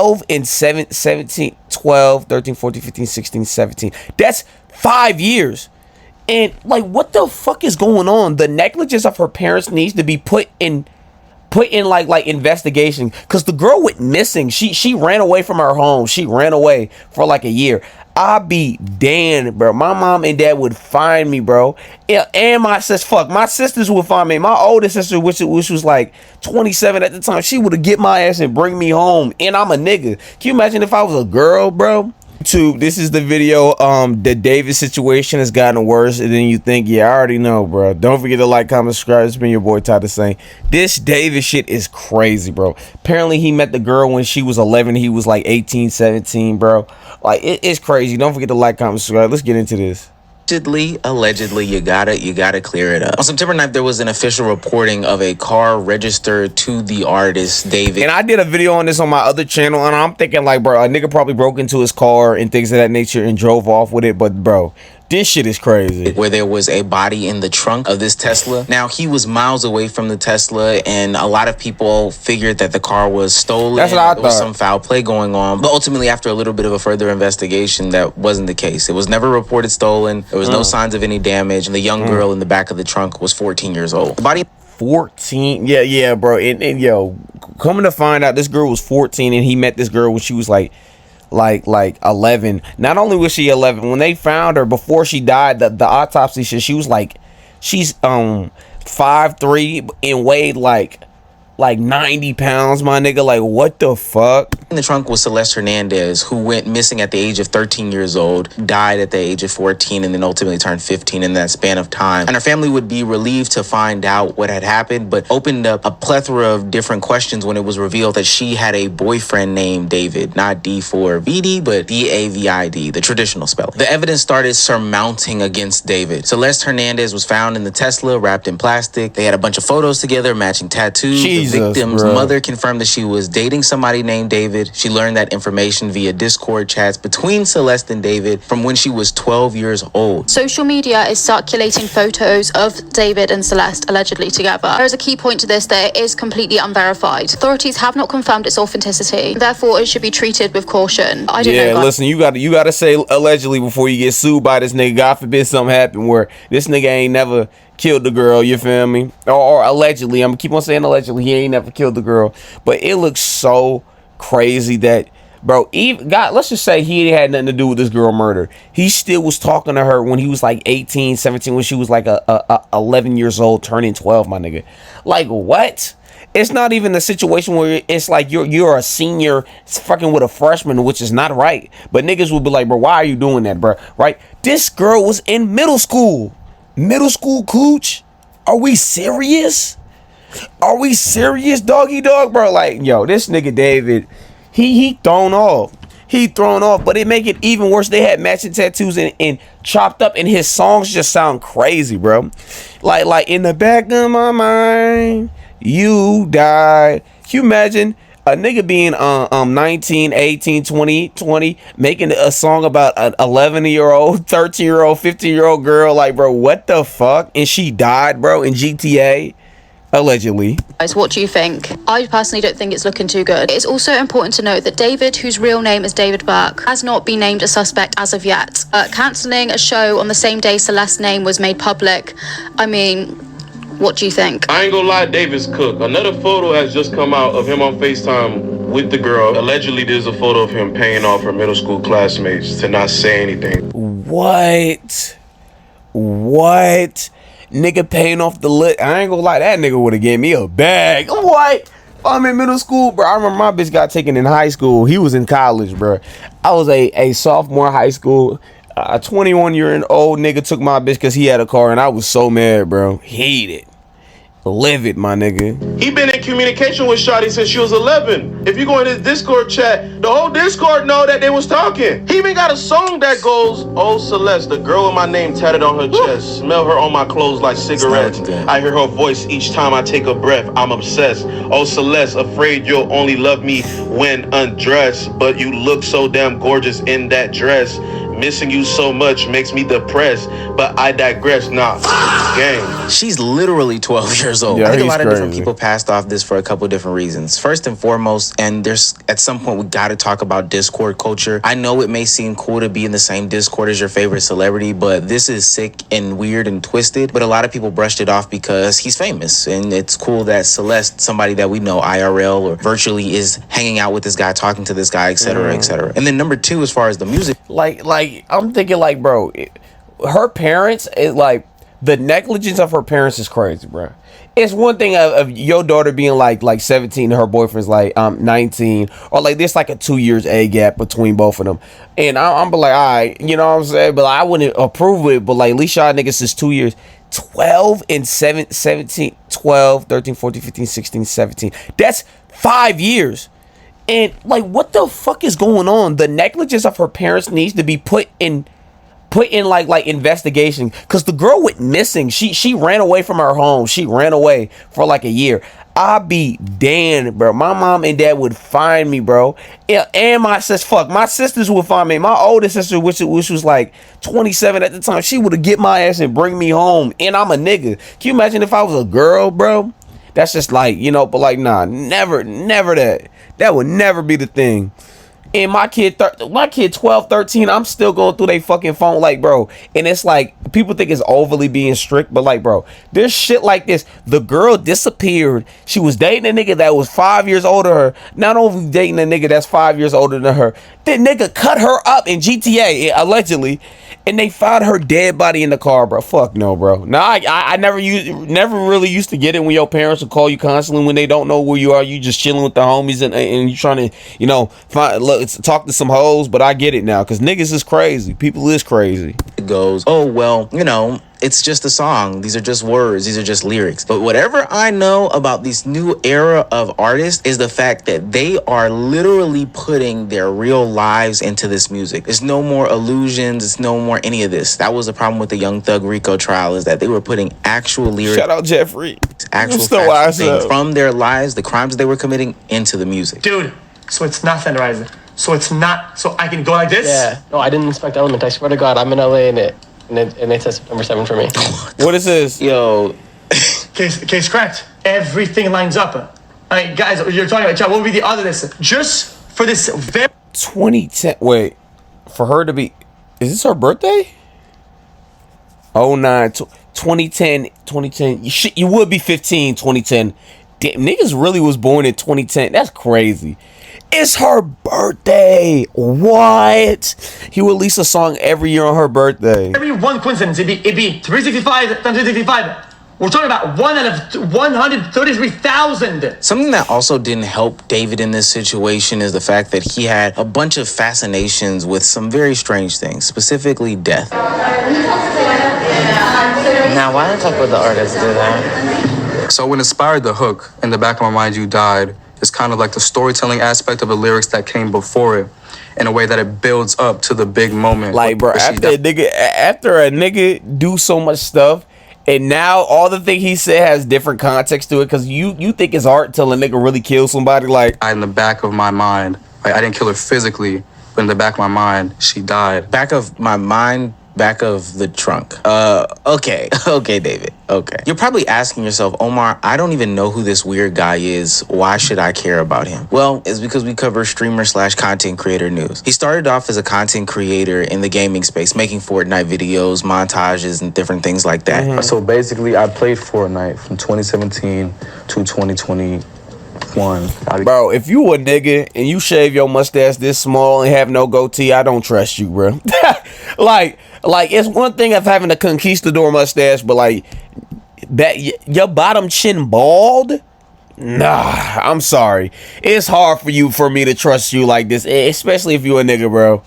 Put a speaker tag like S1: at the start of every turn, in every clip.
S1: 12 and 17, 12, 13, 14, 15, 16, 17. That's 5 years. And like, what the fuck is going on? The negligence of her parents needs to be put in like investigation, because the girl went missing. She ran away from her home. She ran away for like a year. I'll be damned, bro. My mom and dad would find me, bro. Yeah, and my sisters would find me. My oldest sister, which was like 27 at the time, she would have get my ass and bring me home. And I'm a nigga. Can you imagine if I was a girl, bro? This is the video. The David situation has gotten worse than you think. Yeah, I already know, bro. Don't forget to like, comment, subscribe. It's been your boy Todd the Saint. This David shit is crazy, bro. Apparently he met the girl when she was 11. He was like 18, 17, bro. Like, it's crazy. Don't forget to like, comment, subscribe. Let's get into this.
S2: Allegedly, you gotta clear it up. On September 9th, there was an official reporting of a car registered to the artist David.
S1: And I did a video on this on my other channel, and I'm thinking like, bro, a nigga probably broke into his car and things of that nature and drove off with it. But bro, this shit is crazy.
S2: Where there was a body in the trunk of this Tesla. Now, he was miles away from the Tesla, and a lot of people figured that the car was stolen.
S1: That's what I thought.
S2: There was some foul play going on. But ultimately, after a little bit of a further investigation, that wasn't the case. It was never reported stolen. There was no signs of any damage. And the young girl in the back of the trunk was 14 years old. The body...
S1: 14? Yeah, bro. And yo, coming to find out, this girl was 14, and he met this girl when she was like 11. Not only was she 11, when they found her before she died, the autopsy said she's 5'3" and weighed like 90 pounds, my nigga. Like, what the fuck?
S2: In the trunk was Celeste Hernandez, who went missing at the age of 13 years old, died at the age of 14, and then ultimately turned 15 in that span of time. And her family would be relieved to find out what had happened, but opened up a plethora of different questions when it was revealed that she had a boyfriend named David. Not D4vd, but D4vd, the traditional spelling. The evidence started surmounting against David. Celeste Hernandez was found in the Tesla, wrapped in plastic. They had a bunch of photos together, matching tattoos.
S1: Jesus,
S2: the victim's
S1: bro.
S2: mother confirmed that she was dating somebody named David. She learned that information via Discord chats between Celeste and David from when she was 12 years old.
S3: Social media is circulating photos of David and Celeste allegedly together. There is a key point to this that it is completely unverified. Authorities have not confirmed its authenticity. Therefore, it should be treated with caution. I don't know.
S1: Yeah, listen, you gotta say allegedly before you get sued by this nigga. God forbid something happen where this nigga ain't never killed the girl, you feel me? Or allegedly, I'm gonna keep on saying allegedly, he ain't never killed the girl. But it looks so crazy that, bro, even God, let's just say he had nothing to do with this girl murder. He still was talking to her when he was like 18, 17, when she was like 11 years old, turning 12, my nigga. Like, what? It's not even a situation where it's like you're a senior fucking with a freshman, which is not right. But niggas will be like, bro, why are you doing that, bro? Right? This girl was in middle school. Middle school cooch? Are we serious? Are we serious, doggy dog, bro? Like, yo, this nigga David, he thrown off. He thrown off, but it make it even worse. They had matching tattoos and chopped up, and his songs just sound crazy, bro. Like in the back of my mind, you died. Can you imagine a nigga being 19, 18, 20, making a song about an 11-year-old, 13-year-old, 15-year-old girl? Like, bro, what the fuck? And she died, bro, in GTA. Allegedly.
S3: Guys, what do you think? I personally don't think it's looking too good. It's also important to note that David, whose real name is David Burke, has not been named a suspect as of yet. Cancelling a show on the same day Celeste's name was made public. I mean, what do you think?
S4: I ain't gonna lie, David's cooked. Another photo has just come out of him on FaceTime with the girl. Allegedly, there's a photo of him paying off her middle school classmates to not say anything.
S1: What? Nigga paying off the lit. I ain't gonna lie, that nigga would have gave me a bag. What? I'm in middle school, bro. I remember my bitch got taken in high school. He was in college, bro. I was a sophomore in high school. A 21-year-old nigga took my bitch because he had a car, and I was so mad, bro. Hated. Livid, my nigga.
S4: He been in communication with Shawty since she was 11. If you go in his Discord chat, the whole Discord know that they was talking. He even got a song that goes, "Oh Celeste, the girl with my name tatted on her chest. Smell her on my clothes like cigarettes. I hear her voice each time I take a breath. I'm obsessed. Oh Celeste, afraid you'll only love me when undressed. But you look so damn gorgeous in that dress. Missing you so much makes me depressed, but I digress. Nah, gang.
S2: She's literally 12 years old.
S1: Yeah,
S2: I think a
S1: he's
S2: lot of different
S1: crazy.
S2: people passed off this for a couple of different reasons. First and foremost, and there's at some point we got to talk about Discord culture. I know it may seem cool to be in the same Discord as your favorite celebrity, but this is sick and weird and twisted. But a lot of people brushed it off because he's famous, and it's cool that Celeste, somebody that we know IRL or virtually, is hanging out with this guy, talking to this guy, etc., etc. And then number two, as far as the music,
S1: Like I'm thinking, like, bro, her parents, it, like, the negligence of her parents is crazy, bro. It's one thing of your daughter being like 17 and her boyfriend's like 19, or like there's like a 2 years age gap between both of them, and I'm like, all right, you know what I'm saying, but I wouldn't approve of it. But like, at least y'all niggas is 2 years. 12 and 17, 12, 13, 14, 15, 16, 17. That's 5 years. And like, what the fuck is going on? The negligence of her parents needs to be put in like investigation, because the girl went missing. She ran away from her home. She ran away for like a year. I'll be damned, bro. My mom and dad would find me, bro. Yeah, and my sisters would find me. My oldest sister, which was like 27 at the time, she would have get my ass and bring me home. And I'm a nigga. Can you imagine if I was a girl, bro? That's just like, you know, but like, nah, never that. That would never be the thing. And my kid 12, 13, I'm still going through their fucking phone, like, bro. And it's like, people think it's overly being strict, but like, bro, there's shit like this. The girl disappeared. She was dating a nigga that was 5 years older than her. Not only dating a nigga that's 5 years older than her, that nigga cut her up in GTA, allegedly, and they found her dead body in the car, bro. Fuck no, bro. Now, I never really used to get it when your parents would call you constantly when they don't know where you are. You just chilling with the homies and you trying to, you know, talk to some hoes. But I get it now, because niggas is crazy. People is crazy.
S2: it goes, oh, well, you know, it's just a song. These are just words. These are just lyrics. But whatever I know about this new era of artists is the fact that they are literally putting their real lives into this music. There's no more illusions. It's no more any of this. That was the problem with the Young Thug Rico trial, is that they were putting actual lyrics.
S1: Shout out Jeffrey.
S2: Actual
S1: Still
S2: things from their lives, the crimes they were committing, into the music.
S5: Dude, so it's not Fenderizer. So it's not, so I can go like this?
S6: Yeah. No, I didn't inspect Element. I swear to God, I'm in LA and it says September 7 for me.
S1: What is this?
S2: Yo.
S5: Case correct. Everything lines up. All right, guys, you're talking about, what would be the other list? Just for this very...
S1: 2010. Wait. For her to be... Is this her birthday? 09. 2010. You would be 15, 2010. Damn, niggas really was born in 2010. That's crazy. It's her birthday. What? He will release a song every year on her birthday.
S5: Every one coincidence, it'd be 365 times 365. We're talking about 1 out of 133,000.
S2: Something that also didn't help David in this situation is the fact that he had a bunch of fascinations with some very strange things, specifically death.
S6: Now, why don't talk about the artist do that?
S7: So what inspired the hook, In the Back of My Mind You Died, is kind of like the storytelling aspect of the lyrics that came before it, in a way that it builds up to the big moment.
S1: Like, bro, after a nigga do so much stuff, and now all the thing he said has different context to it, because you think it's art till a nigga really kills somebody. Like,
S7: in the back of my mind, like, I didn't kill her physically, but in the back of my mind, she died.
S2: Back of my mind, back of the trunk. Okay, David. Okay. You're probably asking yourself, Omar, I don't even know who this weird guy is. Why should I care about him? Well, it's because we cover streamer/content creator news. He started off as a content creator in the gaming space, making Fortnite videos, montages, and different things like that.
S7: Mm-hmm. So basically, I played Fortnite from 2017 to 2021.
S1: Bro, if you a nigga and you shave your mustache this small and have no goatee, I don't trust you, bro. Like it's one thing of having a conquistador mustache, but like that, your bottom chin bald. Nah, I'm sorry. It's hard for me to trust you like this, especially if you a nigga, bro.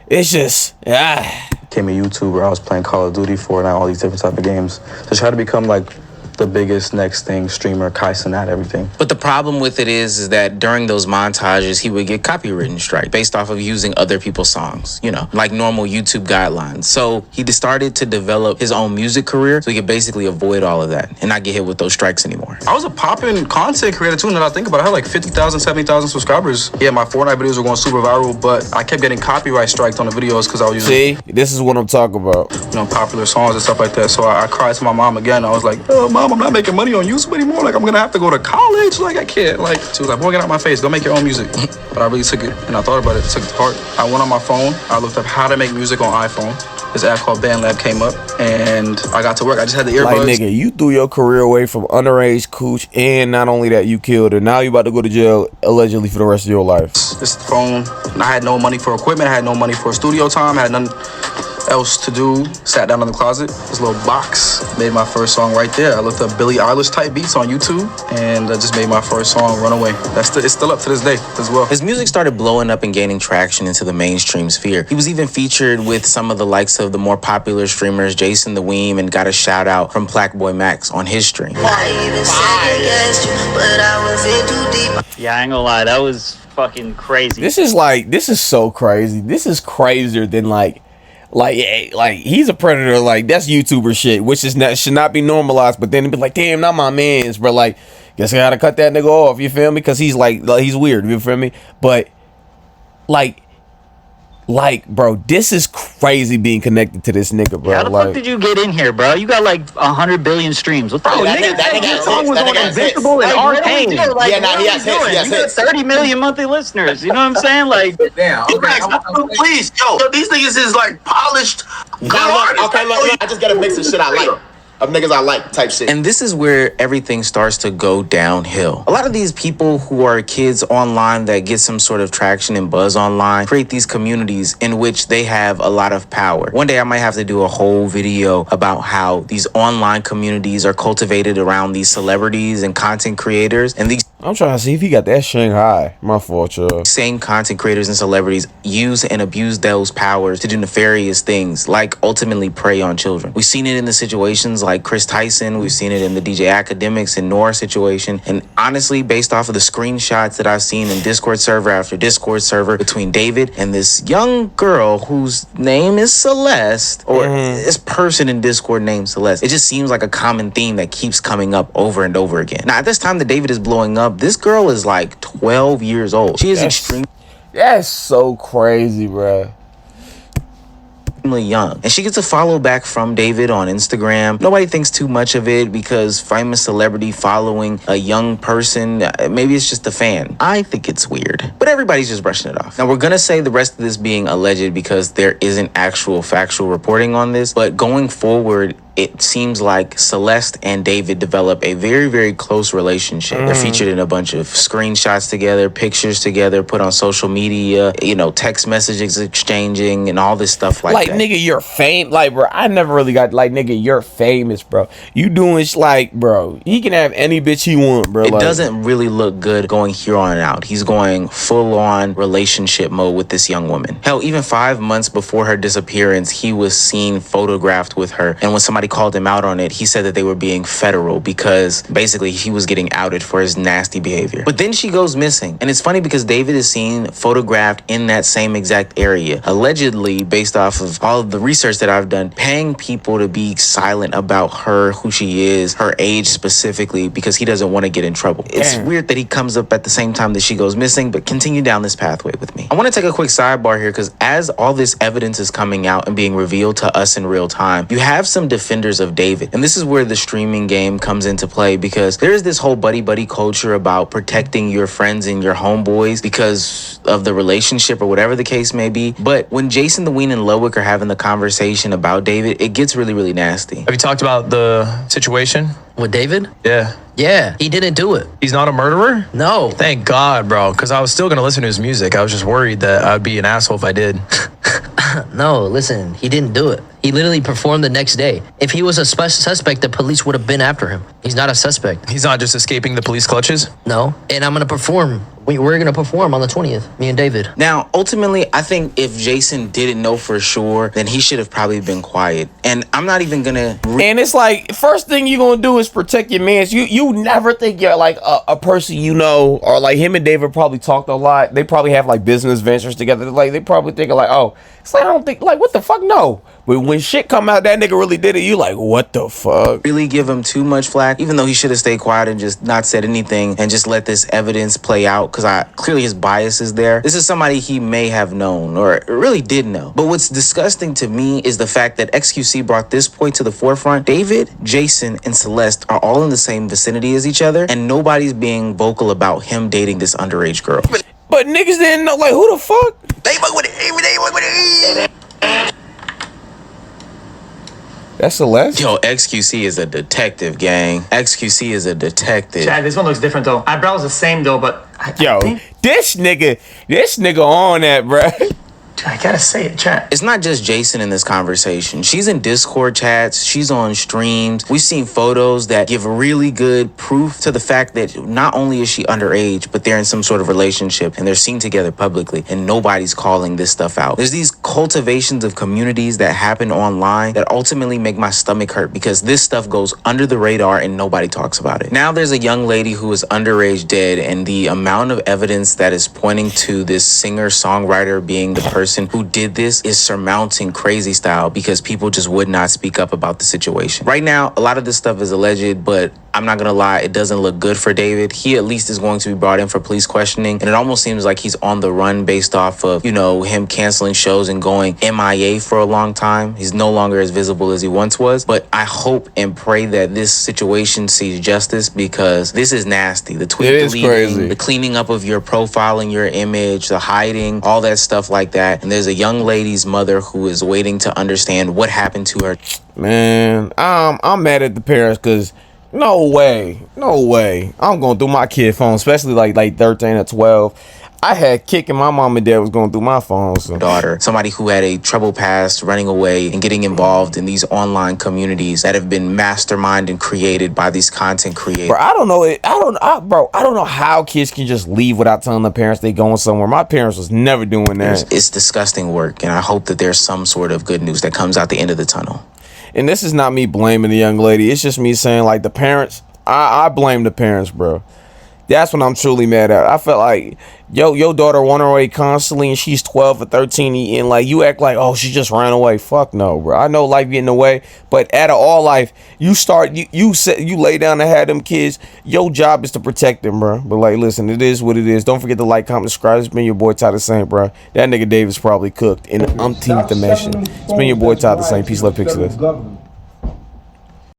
S1: It's just
S7: Became a YouTuber. I was playing Call of Duty, Fortnite, all these different type of games to try to become like the biggest next thing streamer, Kai Cenat, everything.
S2: But the problem with it is that during those montages, he would get copywritten strike based off of using other people's songs, you know, like normal YouTube guidelines. So he started to develop his own music career so he could basically avoid all of that and not get hit with those strikes anymore.
S7: I was a poppin' content creator too, now that I think about it. I had like 50,000, 70,000 subscribers. Yeah, my Fortnite videos were going super viral, but I kept getting copyright striked on the videos because I was using,
S1: this is what I'm talking about.
S7: you know, popular songs and stuff like that. So I cried to my mom again. I was like, oh, Mom, I'm not making money on YouTube anymore. Like, I'm going to have to go to college. Like, I can't. Like, she was like, boy, get out my face. Go make your own music. But I really took it, and I thought about it, took it to heart. I went on my phone. I looked up how to make music on iPhone. This app called BandLab came up, and I got to work. I just had the earbuds.
S1: Like, nigga, you threw your career away from underage cooch, and not only that, you killed her. Now you about to go to jail, allegedly, for the rest of your life.
S7: This phone, I had no money for equipment. I had no money for studio time. I had nothing else to do. Sat down in the closet. This little box made my first song right there. I looked up Billie Eilish type beats on YouTube, and I just made my first song, Runaway. It's still up to this day as well.
S2: His music started blowing up and gaining traction into the mainstream sphere. He was even featured with some of the likes of the more popular streamers, Jason the Weem, and got a shout out from Blackboy Max on his stream.
S8: Yeah, I ain't gonna lie, that was fucking crazy.
S1: This is so crazy. This is crazier than like he's a predator. Like, that's YouTuber shit, which is should not be normalized. But then it'd be like, damn, not my man's, bro. Like, guess I gotta cut that nigga off. You feel me? Because he's like he's weird. You feel me? But like, bro, this is crazy being connected to this nigga, bro.
S8: How the fuck did you get in here, bro? You got like 100 billion streams. What the fuck? That song was on Invincible and Arcane. He has hits. You got 30 million monthly listeners. You know what I'm saying? Like,
S4: damn. Please, yo, these niggas is like polished.
S9: Okay, look, I just gotta mix the shit I like. Of niggas I like type shit.
S2: And this is where everything starts to go downhill. A lot of these people who are kids online that get some sort of traction and buzz online create these communities in which they have a lot of power. One day I might have to do a whole video about how these online communities are cultivated around these celebrities and content creators, and these
S1: I'm trying to see if he got that Shanghai. My fault, y'all.
S2: same content creators and celebrities use and abuse those powers to do nefarious things, like ultimately prey on children. We've seen it in the situations like Chris Tyson. We've seen it in the DJ Academics and Nora situation. And honestly, based off of the screenshots that I've seen in Discord server after Discord server between David and this young girl whose name is Celeste, or this person in Discord named Celeste, it just seems like a common theme that keeps coming up over and over again. Now, at this time that David is blowing up, this girl is like 12 years old. She is extremely
S1: That's so crazy, bro.
S2: Young, and she gets a follow back from David on Instagram. Nobody thinks too much of it because famous celebrity following a young person, maybe it's just a fan. I think it's weird, but everybody's just brushing it off. Now, we're gonna say the rest of this being alleged because there isn't actual factual reporting on this, but going forward, it seems like Celeste and David develop a very, very close relationship. They're featured in a bunch of screenshots together, pictures together, put on social media, you know, text messages exchanging and all this stuff like that.
S1: Nigga, you're famous. Like, bro, I never really got, like, nigga, you're famous, bro. You doing, like, bro, he can have any bitch he want, bro.
S2: It doesn't really look good going here on out. He's going full-on relationship mode with this young woman. Hell, even 5 months before her disappearance, he was seen photographed with her. And when somebody called him out on it, he said that they were being federal because basically he was getting outed for his nasty behavior. But then she goes missing. And it's funny because David is seen photographed in that same exact area, allegedly, based off of all of the research that I've done, paying people to be silent about her, who she is, her age specifically, because he doesn't want to get in trouble. It's weird that he comes up at the same time that she goes missing, but continue down this pathway with me. I want to take a quick sidebar here because as all this evidence is coming out and being revealed to us in real time, you have some defenders of David. And this is where the streaming game comes into play because there is this whole buddy culture about protecting your friends and your homeboys because of the relationship or whatever the case may be. But when Jason the Ween and Lowick are having the conversation about David, it gets really, really nasty.
S10: Have you talked about the situation
S11: with David?
S10: Yeah,
S11: he didn't do it.
S10: He's not a murderer?
S11: No.
S10: Thank God, bro, because I was still going to listen to his music. I was just worried that I'd be an asshole if I did.
S11: No, listen, he didn't do it. He literally performed the next day. If he was a suspect, the police would have been after him. He's not a suspect.
S10: He's not just escaping the police clutches?
S11: No, and I'm going to perform We're gonna perform on the 20th, me and David.
S2: Now, ultimately, I think if Jason didn't know for sure, then he should have probably been quiet. And I'm not even gonna.
S1: And it's like, first thing you're gonna do is protect your mans. You never think you're like a person you know, or like him and David probably talked a lot. They probably have like business ventures together. Like they probably think like, oh, it's like I don't think like what the fuck, no. But when shit come out, that nigga really did it. You like, what the fuck?
S2: Really give him too much flack, even though he should have stayed quiet and just not said anything and just let this evidence play out, because clearly his bias is there. This is somebody he may have known or really did know. But what's disgusting to me is the fact that XQC brought this point to the forefront. David, Jason, and Celeste are all in the same vicinity as each other, and nobody's being vocal about him dating this underage girl.
S1: But niggas didn't know, like, who the fuck?
S9: They fuck with it.
S1: That's Celeste?
S2: Yo, XQC is a detective, gang. XQC is a detective.
S5: Chad, this one looks different though. Eyebrows the same though, but
S1: Yo, this nigga on that, bruh.
S5: I gotta say it, chat.
S2: It's not just Jason in this conversation. She's in Discord chats. She's on streams. We've seen photos that give really good proof to the fact that not only is she underage, but they're in some sort of relationship and they're seen together publicly, and nobody's calling this stuff out. There's these cultivations of communities that happen online that ultimately make my stomach hurt, because this stuff goes under the radar and nobody talks about it. Now there's a young lady who is underage dead, and the amount of evidence that is pointing to this singer-songwriter being the person who did this is surmounting crazy style, because people just would not speak up about the situation. Right now, a lot of this stuff is alleged, but I'm not gonna lie, it doesn't look good for David. He at least is going to be brought in for police questioning, and it almost seems like he's on the run based off of, him canceling shows and going MIA for a long time. He's no longer as visible as he once was, but I hope and pray that this situation sees justice, because this is nasty. The tweet deleting, the cleaning up of your profile and your image, the hiding, all that stuff like that. And there's a young lady's mother who is waiting to understand what happened to her.
S1: Man, I'm mad at the parents, because no way I'm going through my kid phone, especially like 13 or 12. I had kicking my mom and dad was going through my phone. So.
S2: Daughter, somebody who had a troubled past, running away and getting involved in these online communities that have been masterminded and created by these content creators.
S1: Bro, I don't know how kids can just leave without telling their parents they going somewhere. My parents was never doing that.
S2: It's disgusting work, and I hope that there's some sort of good news that comes out the end of the tunnel.
S1: And this is not me blaming the young lady. It's just me saying, like, the parents, I blame the parents, bro. That's what I'm truly mad at. I felt like, your daughter run away constantly, and she's 12 or 13, and like you act like, oh, she just ran away. Fuck no, bro. I know life get in the way, but out of all life, you lay down and have them kids. Your job is to protect them, bro. But like, listen, it is what it is. Don't forget to like, comment, subscribe. It's been your boy Ty the Saint, bro. That nigga David's probably cooked in the umpteenth dimension. It's been your boy Ty the Saint. Peace, love, picture this.